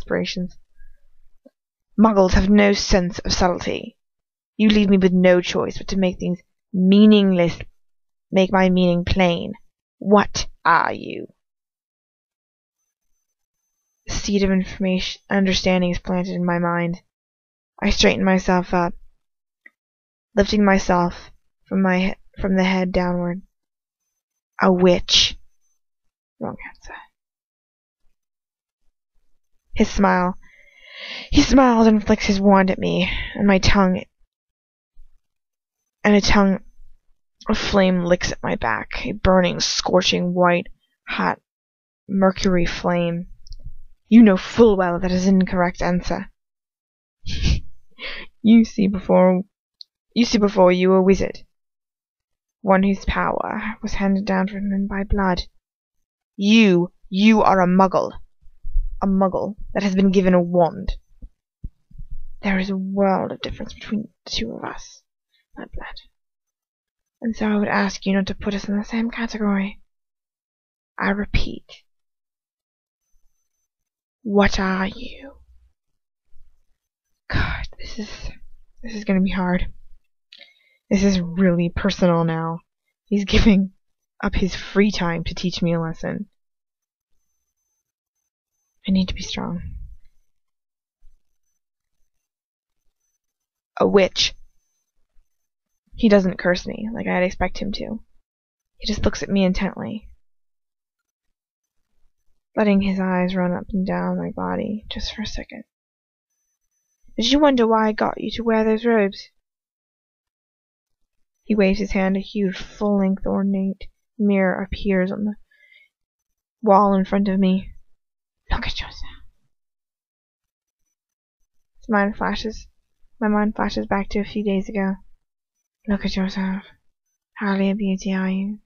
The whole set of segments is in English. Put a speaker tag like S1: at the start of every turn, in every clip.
S1: aspirations. Muggles have no sense of subtlety. You leave me with no choice but to make things meaningless, make my meaning plain. What are you? The seed of understanding is planted in my mind. I straighten myself up, lifting myself from the head downward. A witch. Wrong answer. He smiles and flicks his wand at me, and a tongue of flame licks at my back, a burning, scorching, white-hot mercury flame. You know full well that is an incorrect answer. You see before you a wizard, one whose power was handed down from him by blood. You are a muggle that has been given a wand. There is a world of difference between the two of us, my blood. And so I would ask you not to put us in the same category. I repeat, what are you? God, this is gonna be hard. This is really personal now. He's giving up his free time to teach me a lesson. I need to be strong. A witch. He doesn't curse me like I'd expect him to. He just looks at me intently, letting his eyes run up and down my body just for a second. Did you wonder why I got you to wear those robes? He waves his hand. A huge, full-length, ornate mirror appears on the wall in front of me. Look at yourself. My mind flashes back to a few days ago. Look at yourself. Hardly a beauty, are you?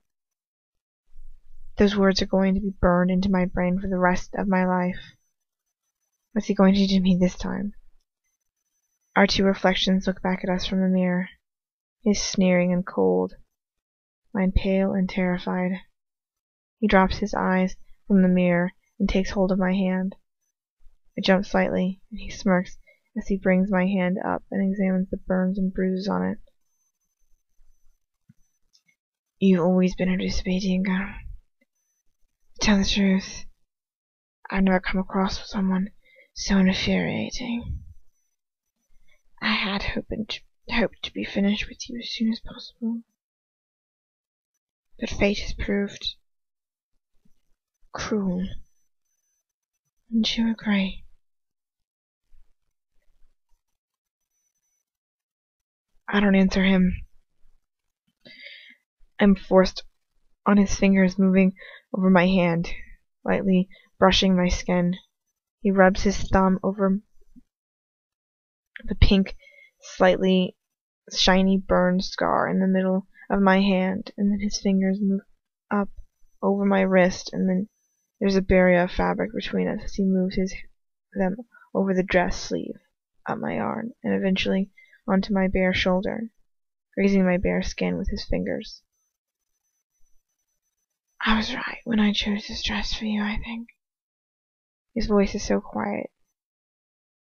S1: Those words are going to be burned into my brain for the rest of my life. What's he going to do to me this time? Our two reflections look back at us from the mirror. His sneering and cold, mine pale and terrified. He drops his eyes from the mirror and takes hold of my hand. I jump slightly, and he smirks as he brings my hand up and examines the burns and bruises on it. You've always been a disobedient girl. To tell the truth, I've never come across someone so infuriating. I had hoped to be finished with you as soon as possible. But fate has proved cruel. Wouldn't you agree? I don't answer him. I'm forced on his fingers moving over my hand, lightly brushing my skin. He rubs his thumb over the pink, slightly shiny burn scar in the middle of my hand, and then his fingers move up over my wrist, and then there's a barrier of fabric between us as he moves them over the dress sleeve, up my arm, and eventually onto my bare shoulder, grazing my bare skin with his fingers. I was right when I chose this dress for you, I think. His voice is so quiet.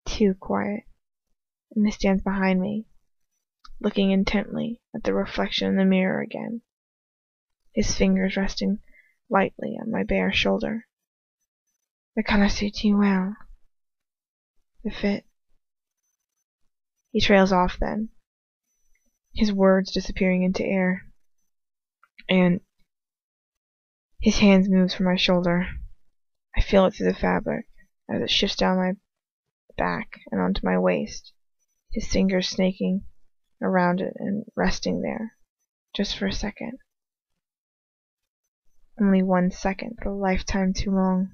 S1: Too quiet. And he stands behind me, looking intently at the reflection in the mirror again, his fingers resting lightly on my bare shoulder. The color suits you well. The fit. He trails off then, his words disappearing into air, and his hands moves from my shoulder. I feel it through the fabric as it shifts down my back and onto my waist, his fingers snaking around it and resting there, just for a second. Only 1 second, but a lifetime too long.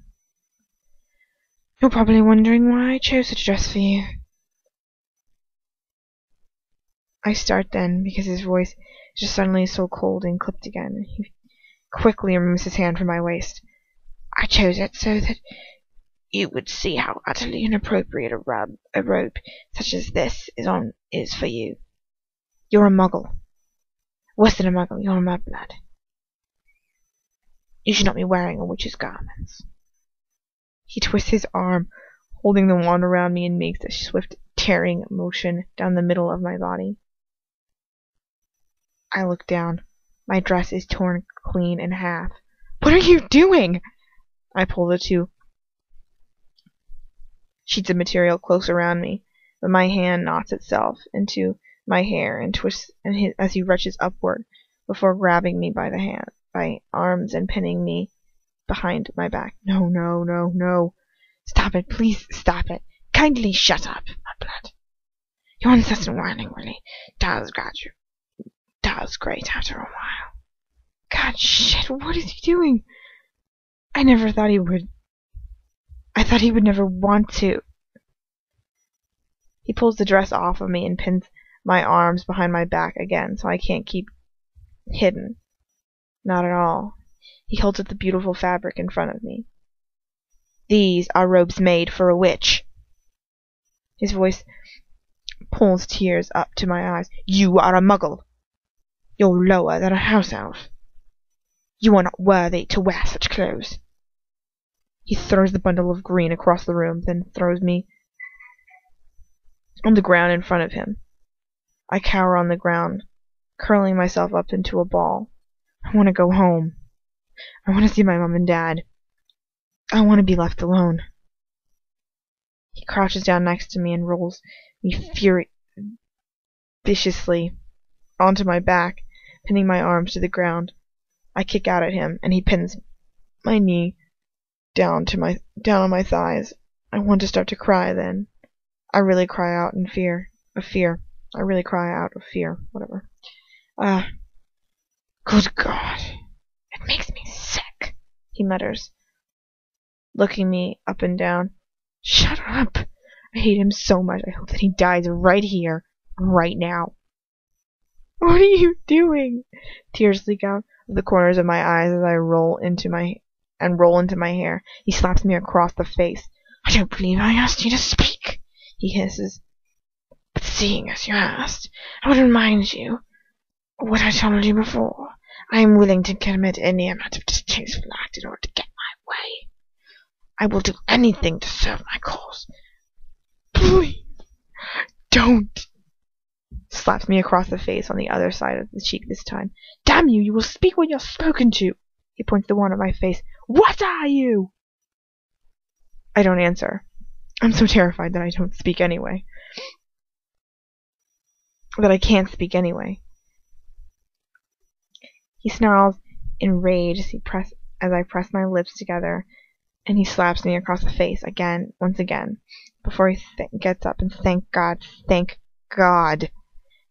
S1: You're probably wondering why I chose such a dress for you. I start then, because his voice is just suddenly so cold and clipped again, and he quickly removes his hand from my waist. I chose it so that you would see how utterly inappropriate a robe such as this is for you. You're a muggle. Worse than a muggle, you're a mudblood. You should not be wearing a witch's garments. He twists his arm, holding the wand around me and makes a swift tearing motion down the middle of my body. I look down. My dress is torn clean in half. What are you doing? I pull the two sheets of material close around me, but my hand knots itself into my hair and twists as he reaches upward before grabbing me by arms and pinning me behind my back. No, no, no, no. Stop it, please stop it. Kindly shut up, my blood. Your incessant whining really does grate after a while. God, shit, what is he doing? I never thought he would. I thought he would never want to. He pulls the dress off of me and pins my arms behind my back again so I can't keep hidden. Not at all. He holds up the beautiful fabric in front of me. These are robes made for a witch. His voice pulls tears up to my eyes. You are a muggle. You're lower than a house elf. You are not worthy to wear such clothes. He throws the bundle of green across the room, then throws me on the ground in front of him. I cower on the ground, curling myself up into a ball. I want to go home. I want to see my mom and dad. I want to be left alone. He crouches down next to me and rolls me viciously onto my back, pinning my arms to the ground. I kick out at him, and he pins my knee down on my thighs. I want to start to cry then. I really cry out in fear. I really cry out of fear. Whatever. Good God. It makes me sick, he mutters, looking me up and down. Shut up. I hate him so much. I hope that he dies right here, right now. What are you doing? Tears leak out of the corners of my eyes as I roll into my hair. He slaps me across the face. I don't believe I asked you to speak, he hisses. But seeing as you asked, I would remind you what I told you before. I am willing to commit any amount of distasteful act in order to get my way. I will do anything to serve my cause. Please, don't. Slaps me across the face on the other side of the cheek this time. Damn you, you will speak when you're spoken to. He points the wand at my face. What are you? I don't answer. I'm so terrified that I don't speak anyway. That I can't speak anyway. He snarls in rage as I press my lips together, and he slaps me across the face once again, before he gets up and thank God,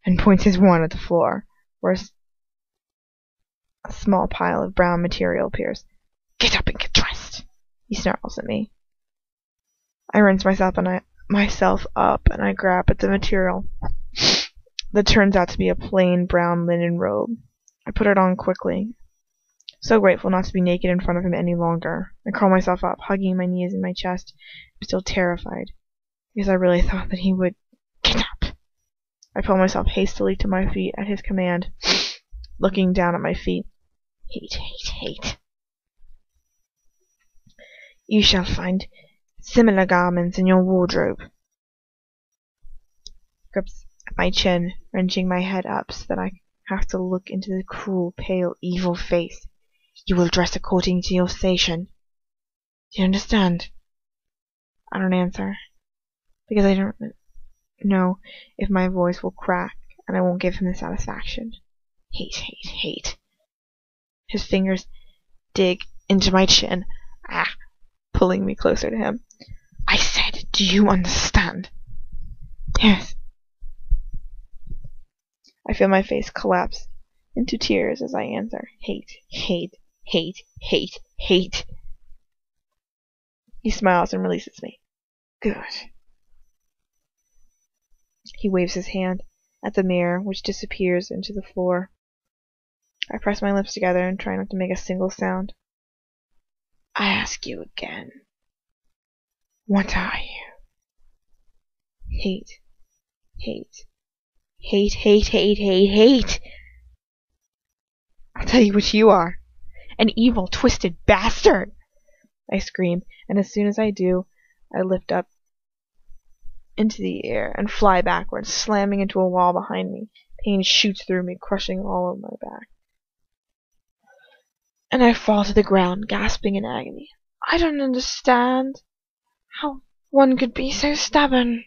S1: and points his wand at the floor, where a small pile of brown material appears. Get up and get dressed, he snarls at me. I rinse myself up and I grab at the material that turns out to be a plain brown linen robe. I put it on quickly, so grateful not to be naked in front of him any longer. I curl myself up, hugging my knees in my chest, but still terrified, because I really thought that he would get up. I pull myself hastily to my feet at his command, looking down at my feet. Hate. You shall find similar garments in your wardrobe. Grips at my chin, wrenching my head up so that I have to look into the cruel, pale, evil face. You will dress according to your station. Do you understand? I don't answer, because I don't know if my voice will crack, and I won't give him the satisfaction. Hate. His fingers dig into my chin, pulling me closer to him. I said, do you understand? Yes. I feel my face collapse into tears as I answer. Hate. He smiles and releases me. Good. He waves his hand at the mirror, which disappears into the floor. I press my lips together and try not to make a single sound. I ask you again. What are you? Hate. I'll tell you what you are. An evil, twisted bastard! I scream, and as soon as I do, I lift up into the air and fly backwards, slamming into a wall behind me. Pain shoots through me, crushing all of my back. And I fall to the ground, gasping in agony. I don't understand how one could be so stubborn.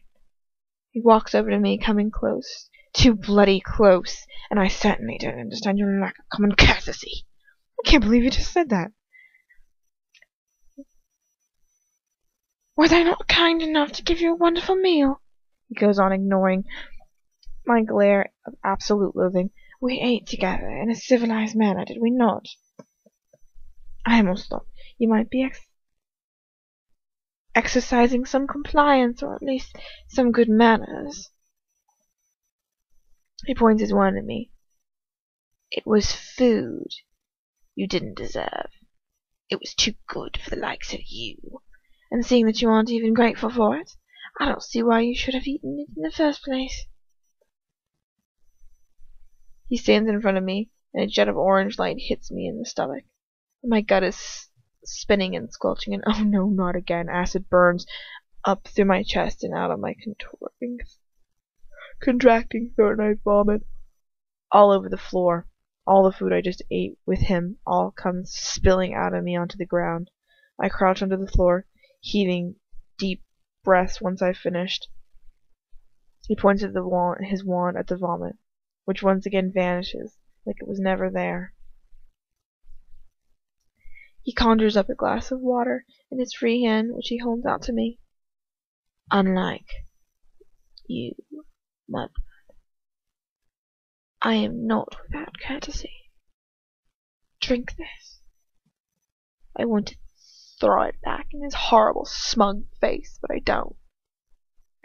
S1: He walks over to me, coming close. Too bloody close. And I certainly don't understand your lack of common courtesy. I can't believe you just said that. Was I not kind enough to give you a wonderful meal? He goes on, ignoring my glare of absolute loathing. We ate together in a civilized manner, did we not? I almost thought you might be exercising some compliance, or at least some good manners. He points his wand at me. It was food you didn't deserve. It was too good for the likes of you. And seeing that you aren't even grateful for it, I don't see why you should have eaten it in the first place. He stands in front of me, and a jet of orange light hits me in the stomach. My gut is spinning and squelching, and oh no, not again. Acid burns up through my chest and out of my contracting throat, and I vomit all over the floor. All the food I just ate with him all comes spilling out of me onto the ground. I crouch under the floor, heaving deep breaths once I've finished. He points at his wand at the vomit, which once again vanishes, like it was never there. He conjures up a glass of water in his free hand, which he holds out to me. Unlike you, mud, I am not without courtesy. Drink this. I want to throw it back in his horrible, smug face, but I don't.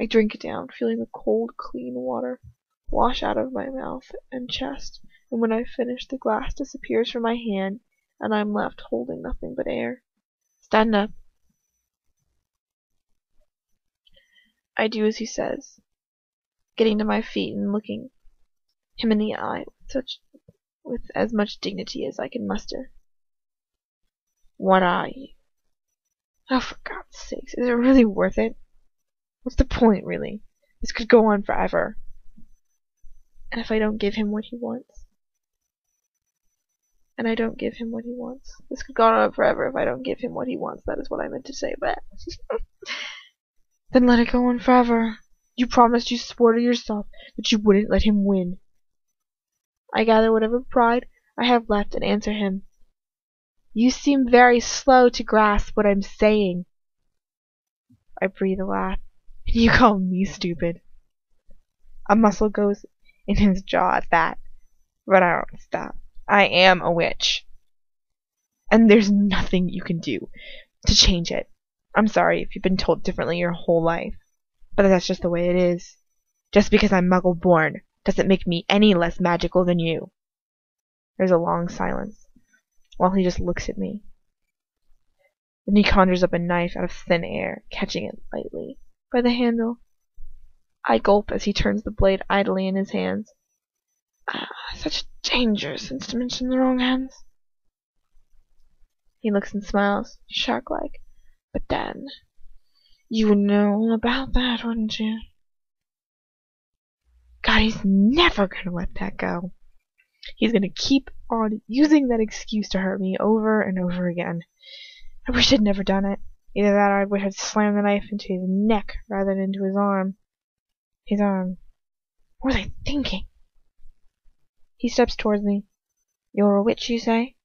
S1: I drink it down, feeling the cold, clean water wash out of my mouth and chest, and when I finish, the glass disappears from my hand, and I'm left holding nothing but air. Stand up. I do as he says, getting to my feet and looking him in the eye with as much dignity as I can muster. What are you? Oh, for God's sakes, is it really worth it? What's the point, really? This could go on forever. And if I don't give him what he wants? And I don't give him what he wants. This could go on forever if I don't give him what he wants. That is what I meant to say, but... Then let it go on forever. You promised, you swore to yourself that you wouldn't let him win. I gather whatever pride I have left and answer him. You seem very slow to grasp what I'm saying. I breathe a laugh. You call me stupid. A muscle goes in his jaw at that, but I don't stop. I am a witch. And there's nothing you can do to change it. I'm sorry if you've been told differently your whole life, but that's just the way it is. Just because I'm muggle-born doesn't make me any less magical than you. There's a long silence, while he just looks at me. Then he conjures up a knife out of thin air, catching it lightly by the handle. I gulp as he turns the blade idly in his hands. Such dangerous instruments in the wrong hands. He looks and smiles, shark-like. But then, you would know all about that, wouldn't you? God, he's never gonna let that go. He's gonna keep on using that excuse to hurt me over and over again. I wish I'd never done it. Either that or I wish I'd slammed the knife into his neck rather than into his arm. His arm. What was I thinking? He steps towards me. You're a witch, you say?